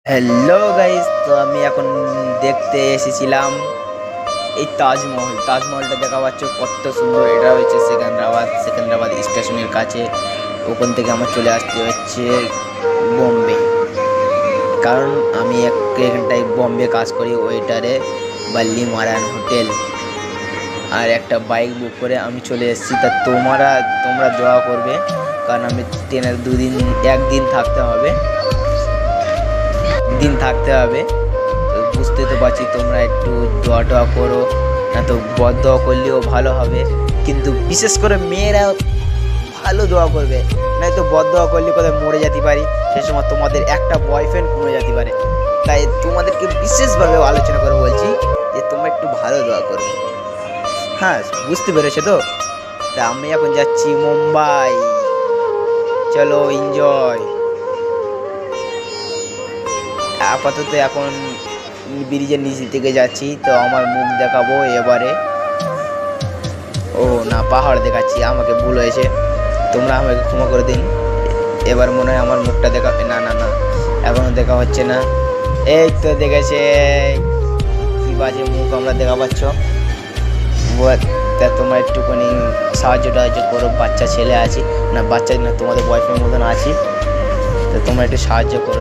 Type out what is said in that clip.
Hello guys, তো আমি এখন দেখতে এসেছিলাম এই তাজমহলটা দেখা পাচ্ছে কত সুন্দর। এটা হচ্ছে সেকেন্দ্রাবাদ স্টেশনের কাছে। ওখান থেকে আমার চলে আসতে হচ্ছে বোম্বে, কারণ আমি এখানটায় বোম্বে কাজ করি ওয়েটারে, বাল্লি মারান হোটেল। আর একটা বাইক বুক করে আমি চলে এসেছি। তা তোমরা দোয়া করবে, কারণ আমি ট্রেনের একদিন থাকতে হবে। তো বুঝতে তো পারছি, তোমরা একটু দোয়া করো, না তো বদদোয়া করলেও ভালো হবে। কিন্তু বিশেষ করে মেয়েরা ভালো দোয়া করবে, নয়তো বদদোয়া করলে কোথায় মরে যেতে পারি, সে সময় তোমাদের একটা বয়ফ্রেন্ড কমে যেতে পারে। তাই তোমাদেরকে বিশেষভাবে আলোচনা করে বলছি যে তোমরা একটু ভালো দোয়া করবে। হ্যাঁ, বুঝতে পেরেছো তো? তা আমি এখন যাচ্ছি মুম্বাই। চলো এনজয়। আপাতত এখন ব্রিজের নিচ থেকে যাচ্ছি, তো আমার মুখ দেখাবো এবারে। ও না, পাহাড় দেখাচ্ছি, আমাকে ভুল হয়েছে, তোমরা আমাকে ক্ষমা করে দিন। এবার মনে হয় আমার মুখটা না না না, এখনো দেখা হচ্ছে না। এই তো দেখেছে, কি বাজে মুখ আমরা দেখা পাচ্ছ। তা তোমরা একটুখানি সাহায্য করো, বাচ্চা ছেলে আছি, না বাচ্চা না, তোমাদের বয়ফ্রেন্ড মতন আছি, তো তোমরা একটু সাহায্য করো।